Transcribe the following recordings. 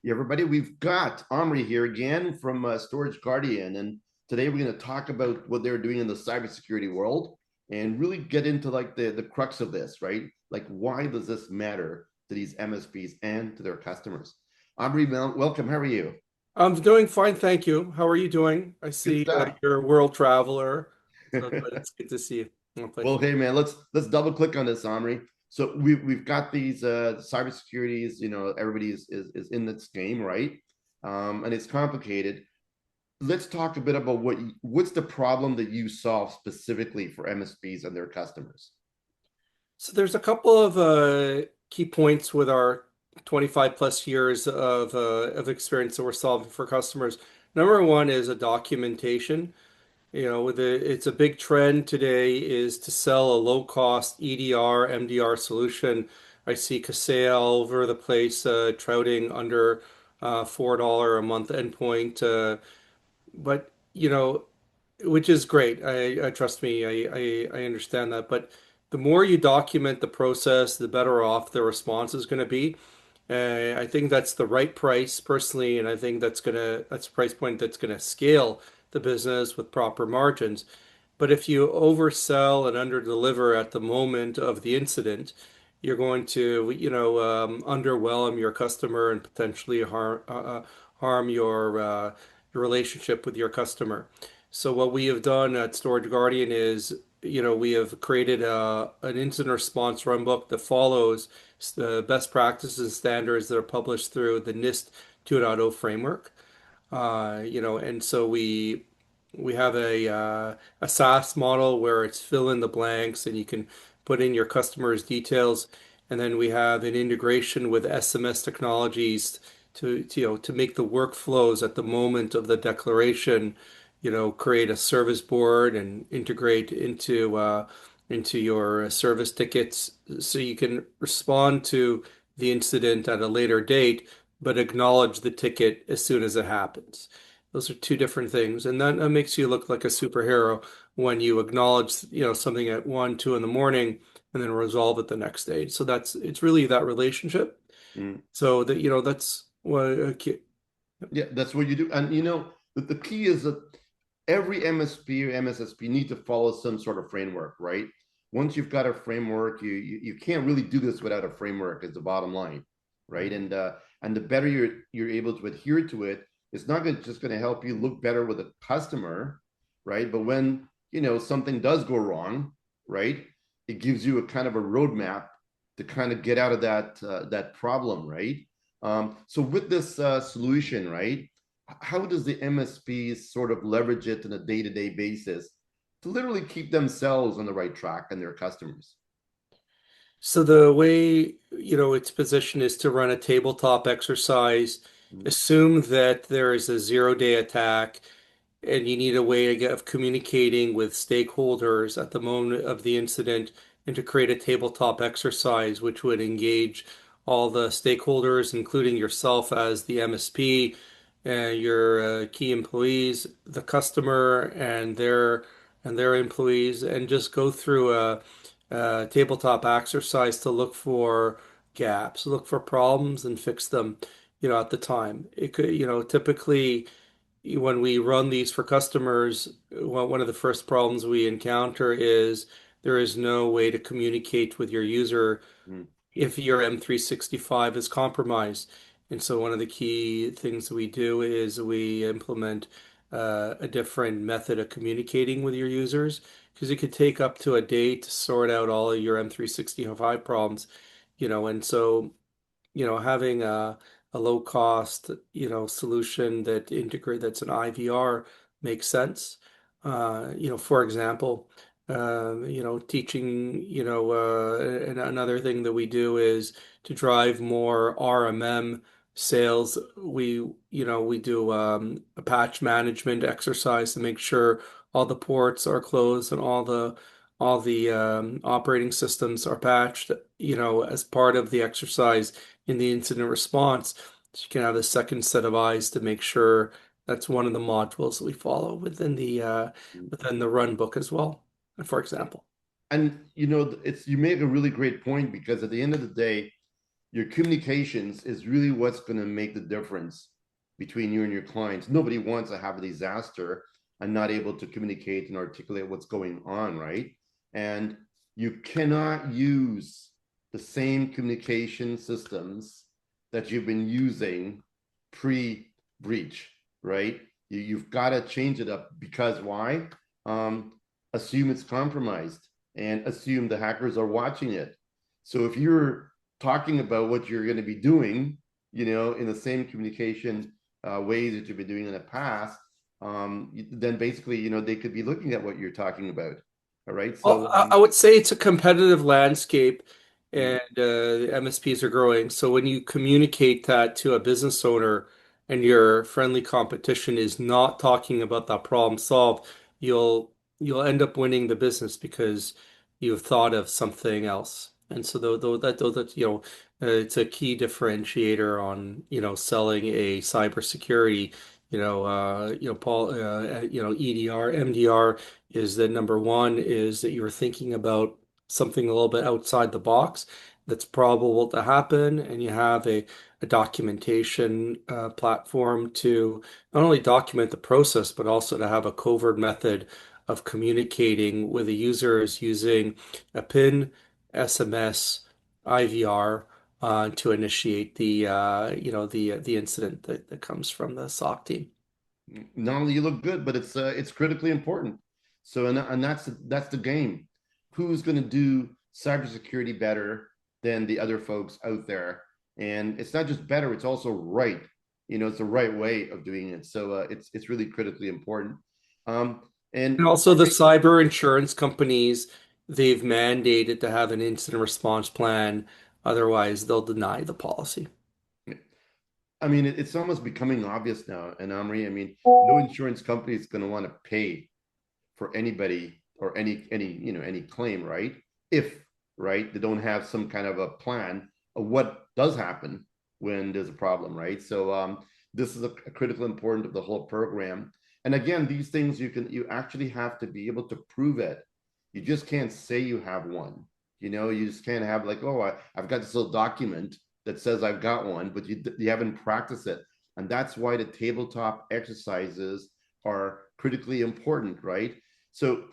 Everybody. We've got Omri here again from Storage Guardian, and today we're going to talk about what they're doing in the cybersecurity world and really get into like the crux of this, right? Like, why does this matter to these MSPs and to their customers? Omri, welcome. How are you? I'm doing fine, thank you. How are you doing? I Good see stuff. you're a world traveler, so it's good to see you. Oh, Well, pleasure. hey man, let's double click on this, Omri. So we've got these cybersecurities. Everybody is in this game, right? And it's complicated. Let's talk a bit about what's the problem that you solve specifically for MSPs and their customers. So there's a couple of key points with our 25 plus years of experience that we're solving for customers. Number one is a documentation. It's a big trend today is to sell a low cost EDR, MDR solution. I see Kaseya all over the place, trouting under $4 a month endpoint. But which is great. I trust me, I understand that. But the more you document the process, the better off the response is going to be. I think that's the right price personally, and I think that's a price point that's gonna scale the business with proper margins. But if you oversell and underdeliver at the moment of the incident, you're going to, underwhelm your customer and potentially harm your relationship with your customer. So what we have done at Storage Guardian is, we have created an incident response runbook that follows the best practices and standards that are published through the NIST 2.0 framework. And so we have a SaaS model where it's fill in the blanks and you can put in your customers' details. And then we have an integration with SMS technologies to make the workflows at the moment of the declaration, create a service board and integrate into your service tickets so you can respond to the incident at a later date, but acknowledge the ticket as soon as it happens. Those are two different things, and that makes you look like a superhero when you acknowledge, something at 1, 2 in the morning, and then resolve it the next day. So it's really that relationship. Mm. So that's what. Yeah, that's what you do. And the key is that every MSP or MSSP need to follow some sort of framework, right? Once you've got a framework, you can't really do this without a framework. Is the bottom line, right? And the better you're able to adhere to it, it's not just going to help you look better with a customer, right? But when something does go wrong, right, it gives you a kind of a roadmap to kind of get out of that problem, right? So with this solution, right, how does the MSPs sort of leverage it on a day-to-day basis to literally keep themselves on the right track and their customers? So the way, its position is to run a tabletop exercise, Mm. assume that there is a zero-day attack, and you need a way of communicating with stakeholders at the moment of the incident, and to create a tabletop exercise which would engage all the stakeholders, including yourself as the MSP, your key employees, the customer, and their employees, and just go through a tabletop exercise to look for gaps, look for problems, and fix them. At the time, it could, typically when we run these for customers, one of the first problems we encounter is there is no way to communicate with your user Mm. if your M365 is compromised. And so one of the key things we do is we implement a different method of communicating with your users because it could take up to a day to sort out all of your M365 problems, and so having a low cost, solution that's an IVR makes sense. For example, teaching, and another thing that we do is to drive more RMM sales. We do a patch management exercise to make sure all the ports are closed and all the operating systems are patched, as part of the exercise in the incident response. So you can have a second set of eyes to make sure that's one of the modules that we follow within the run book as well, for example. And it's you make a really great point because at the end of the day, your communications is really what's going to make the difference between you and your clients. Nobody wants to have a disaster and not able to communicate and articulate what's going on, right? And you cannot use the same communication systems that you've been using pre-breach, right? You've got to change it up because why? Um, Assume it's compromised and assume the hackers are watching it. So if you're talking about what you're going to be doing, in the same communication ways that you've been doing in the past, then basically, they could be looking at what you're talking about. All right. Well, So, I would say it's a competitive landscape mm, and the MSPs are growing. So when you communicate that to a business owner and your friendly competition is not talking about that problem solved, you'll you'll end up winning the business because you've thought of something else. And so though that it's a key differentiator on selling a cybersecurity Paul EDR MDR is that number one is that you're thinking about something a little bit outside the box that's probable to happen, and you have a documentation platform to not only document the process, but also to have a covert method of communicating with the users using a PIN, SMS, IVR to initiate the incident that comes from the SOC team. not only you look good, but it's critically important. So, and that's the game. Who's going to do cybersecurity better than the other folks out there? And it's not just better; it's also right. It's the right way of doing it. So, it's really critically important. Um, And and also the cyber insurance companies, they've mandated to have an incident response plan. Otherwise, they'll deny the policy. I mean, it's almost becoming obvious now. And Omri, I mean, no insurance company is going to want to pay for anybody or any claim, right? If right they don't have some kind of a plan of what does happen when there's a problem, right? So this is a critical important of the whole program. And again, these things you actually have to be able to prove it. You just can't say you have one. You just can't have like, oh, I've got this little document that says I've got one, but you haven't practiced it. And that's why the tabletop exercises are critically important, right? So,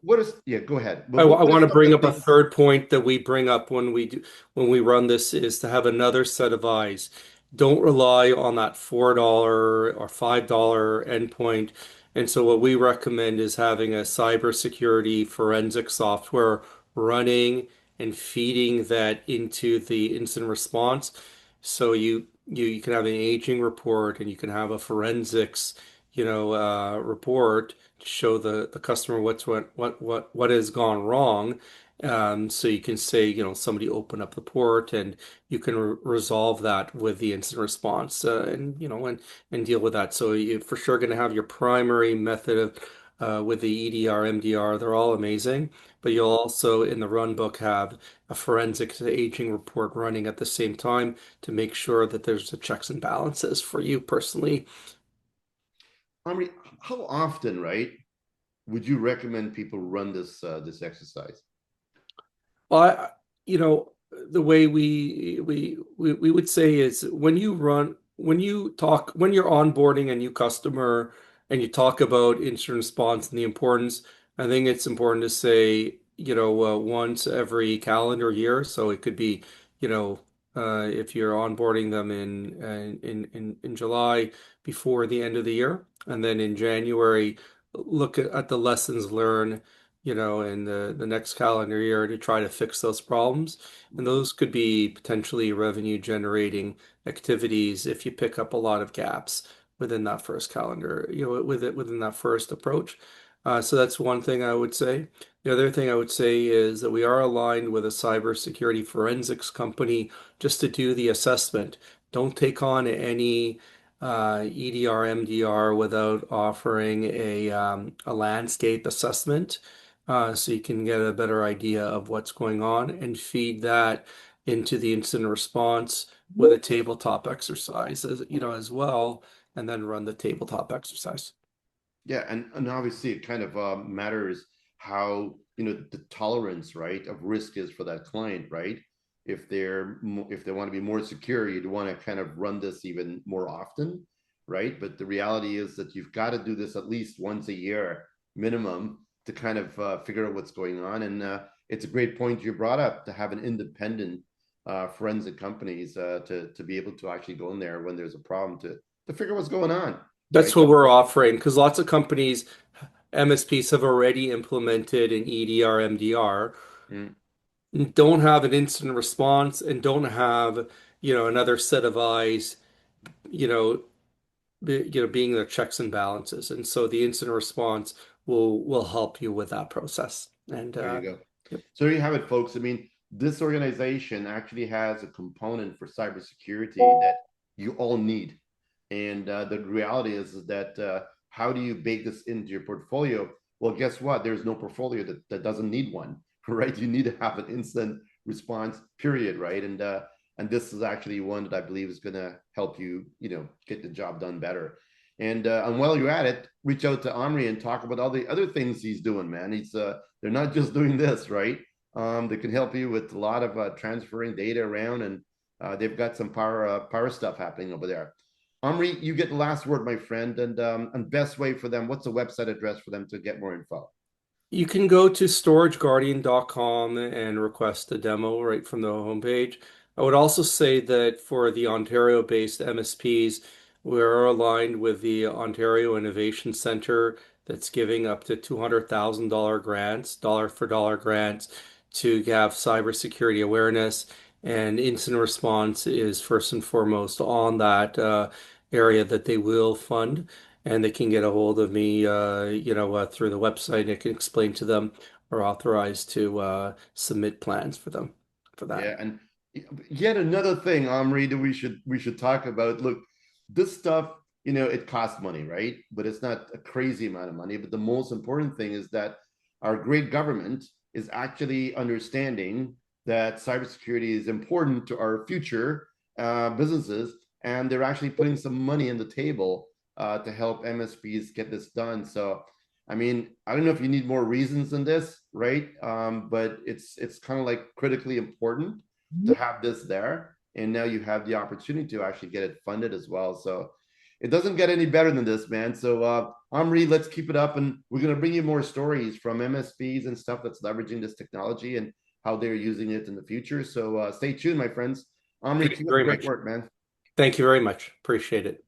what is, yeah, go ahead. But I what is want to some of bring the up a things? third point that we bring up when we run this is to have another set of eyes. Don't rely on that $4 or $5 endpoint. And so what we recommend is having a cybersecurity forensic software running and feeding that into the incident response. So you can have an aging report and you can have a forensics, report to show the customer what has gone wrong. So you can say, somebody opened up the port and you can re resolve that with the incident response and deal with that. So you're for sure going to have your primary method of with the EDR, MDR, they're all amazing, but you'll also in the run book have a forensic aging report running at the same time to make sure that there's the checks and balances for you personally. I mean, how often, right, would you recommend people run this exercise? Well, the way we would say is when you're onboarding a new customer and you talk about incident response and the importance, I think it's important to say, once every calendar year. So it could be, if you're onboarding them in July before the end of the year, and then in January, look at the lessons learned in the next calendar year to try to fix those problems. And those could be potentially revenue generating activities if you pick up a lot of gaps within that first calendar, within that first approach. So that's one thing I would say. The other thing I would say is that we are aligned with a cybersecurity forensics company just to do the assessment. Don't take on any EDR, MDR without offering a landscape assessment so you can get a better idea of what's going on and feed that into the incident response with a tabletop exercise as well, and then run the tabletop exercise. Yeah, and obviously it kind of matters how the tolerance, right, of risk is for that client, right? if they want to be more secure, you'd want to kind of run this even more often, right? But the reality is that you've got to do this at least once a year minimum to kind of figure out what's going on. And it's a great point you brought up to have an independent forensic companies to be able to actually go in there when there's a problem to figure what's going on, That's right? what we're offering because lots of companies, MSPs have already implemented an EDR, MDR, Mm, don't have an instant response and don't have, another set of eyes, you know, being their checks and balances. And so the instant response will help you with that process. And there you go. yep. So there you have it, folks. I mean, this organization actually has a component for cybersecurity that you all need. And the reality is that how do you bake this into your portfolio? Well, guess what? There's no portfolio that doesn't need one, right? You need to have an instant response, period, right? And this is actually one that I believe is going to help you, get the job done better. And while you're at it, reach out to Omri and talk about all the other things he's doing, man. They're not just doing this, right? They can help you with a lot of transferring data around, and they've got some power stuff happening over there. Omri, you get the last word, my friend, and best way for them. What's the website address for them to get more info? You can go to storageguardian.com and request a demo right from the homepage. I would also say that for the Ontario-based MSPs, we're aligned with the Ontario Innovation Center that's giving up to $200,000 grants, dollar for dollar grants to have cybersecurity awareness. And incident response is first and foremost on that area that they will fund, and they can get a hold of me, through the website. I can explain to them or authorize to submit plans for them for that. Yeah, and yet another thing, Omri, that we should talk about. Look, this stuff, it costs money, right? But it's not a crazy amount of money. But the most important thing is that our great government is actually understanding that cybersecurity is important to our future businesses, and they're actually putting some money on the table to help MSPs get this done. So I mean, I don't know if you need more reasons than this, right? But it's kind of like critically important to have this there, and now you have the opportunity to actually get it funded as well. So it doesn't get any better than this, man. So Omri, let's keep it up, and we're gonna bring you more stories from MSPs and stuff that's leveraging this technology and how they're using it in the future. So stay tuned, my friends. Omri, Thank you keep up the very great much. work, man. Thank you very much. Appreciate it.